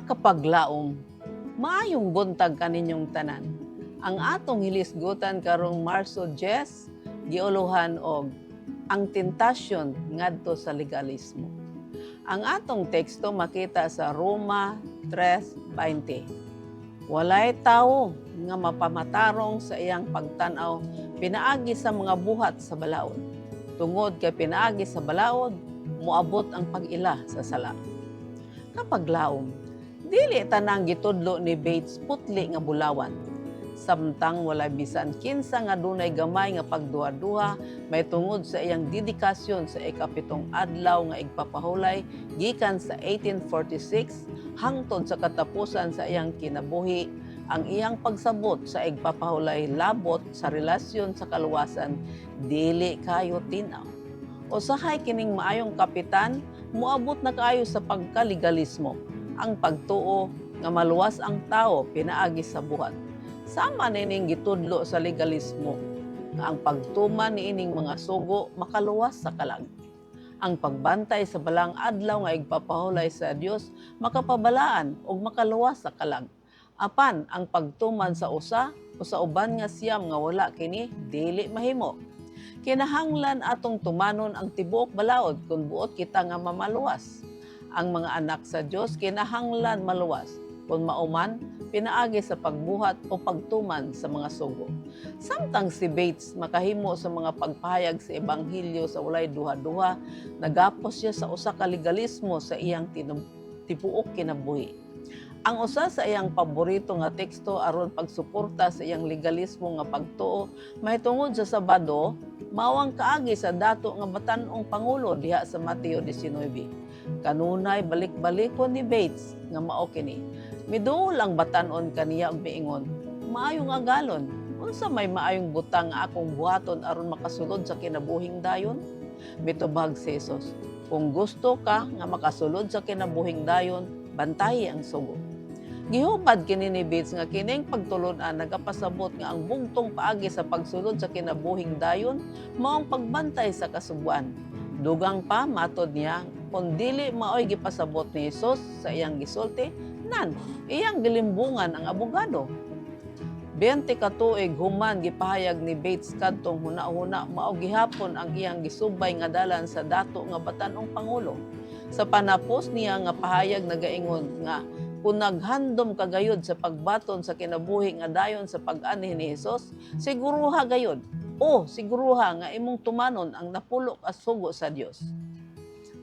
Kapaglaom, maayong buntag kaninyong tanan. Ang atong hilisgutan karong Marso 10, giuluhan og ang tentasyon ngadto sa legalismo. Ang atong teksto makita sa Roma 3:20. Walay tawo nga mapamatarong sa iyang pagtan-aw pinaagi sa mga buhat sa balaod. Tungod kay pinaagi sa balaod, moabot ang pag-ila sa sala. Kapaglaom, dili tanang gitudlo ni Bates putli nga bulawan. Samtang walay bisan kinsa nga dunay gamay nga pagduha-duha may tungod sa iyang dedikasyon sa ikapitong adlaw nga igpapahulay gikan sa 1846 hangtod sa katapusan sa iyang kinabuhi, ang iyang pagsabot sa igpapahulay labot sa relasyon sa kaluwasan dili kayo tinaw. Usahay kining maayong kapitan moabot na kaayo sa pagkalegalismo, ang pagtuo nga maluwas ang tao pinaagi sa buhat. Sama nining gitudlo sa legalismo nga ang pagtuman niining mga sugo makaluwas sa kalag. Ang pagbantay sa balang adlaw nga igpapahulay sa Dios makapabalaan ug makaluwas sa kalag. Apan ang pagtuman sa usa o sa uban nga siyam nga wala kini dili mahimo. Kinahanglan atong tumanon ang tibuok balaod kung buot kita nga mamaluwas. Ang mga anak sa Dios kinahanglan maluwas kung mauman pinaagi sa pagbuhat o pagtuman sa mga sugo. Samtang si Bates makahimo sa mga pagpahayag sa ebanghelyo sa walay duha-duha, nagapos siya sa usa ka legalismo sa iyang tibuok kinabuhi. Ang usa sa iyang paborito nga teksto aron pagsuporta sa iyang legalismo nga pagtuo mahitungod sa Sabado, mawang kaagi sa dato nga batan-ong pangulo diha sa Mateo 19. Kanunay balik-balikon ni Bates nga mao kini. Miduol ang batan-on kaniya og miingon, maayo nga galon, unsa may maayong butang nga akong buhaton aron makasulod sa kinabuhing dayon? Mitubag si Jesus, kung gusto ka nga makasulod sa kinabuhing dayon, bantayi ang sugo. Gihubad kini ni Bates nga kining pagtulon-an nagapasabot nga ang bugtong paagi sa pagsulod sa kinabuhing dayon maong pagbantay sa kasubuan. Dugang pa matod niya kung dili maoy gipasabot ni Jesus sa iyang gisulti, nan iyang gilimbungan ang abogado. 20 ka tuig human gipahayag ni Bates kadtong huna-huna mao gihapon ang iyang gisubay nga dalan sa dato nga batan-ong pangulo. Sa panapos niya nga pahayag nagaingon nga kung naghandom ka gayud sa pagbaton sa kinabuhi nga dayon sa pag-anhi ni Jesus, siguruha gayud o siguruha nga imong tumanon ang napulo ka sugo sa Dios.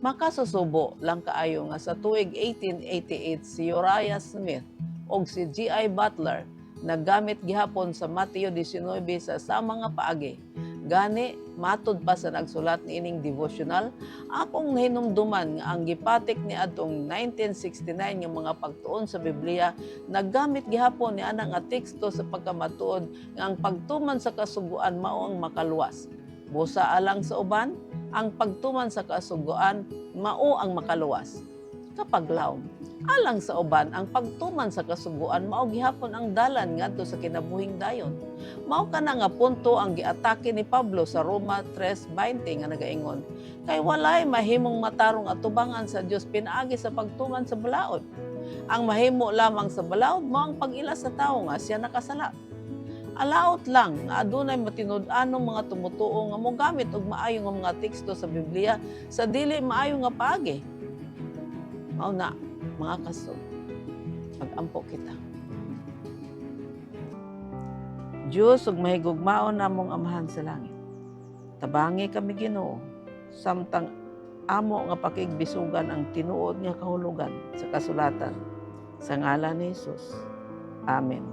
Makasusubo lang kaayo nga sa tuig 1888 si Uriah Smith o si G.I. Butler naggamit gihapon sa Mateo 19 sa sama nga paagi. Gani, matod pa sa nagsulat ni ining devotional, akong hinumduman nga ang gipatik ni adtong 1969 nga mga pagtuon sa Biblia naggamit gihapon ni ana nga teksto sa pagkamatuod nga ang pagtuman sa kasuguan mao ang makaluwas. Busa alang sa uban, ang pagtuman sa kasuguan mao ang makaluwas. Kapaglaom, alang sa uban ang pagtuman sa kasuguan mao gihapon ang dalan ngadto sa kinabuhing dayon. Mao kana nga punto ang giatake ni Pablo sa Roma 3:20 nga nagaingon, kay walay mahimong matarong atubangan sa Dios pinaagi sa pagtuman sa balaod. Ang mahimo lamang sa balaod mao ang pag-ila sa tawo nga siya nakasala. Alaot lang nga adunay matinud-anong mga tumutuo nga mogamit og maayo nga mga teksto sa Biblia sa dili maayo nga paagi. Mao na mga kasog, mag-ampo kita. Diyos ug mahigugmaon namong Amahan sa langit. Tabangi kami Ginoo samtang amo nga pakigbisugan ang tinuod nga kahulugan sa kasulatan. Sa ngalan ni Jesus. Amen.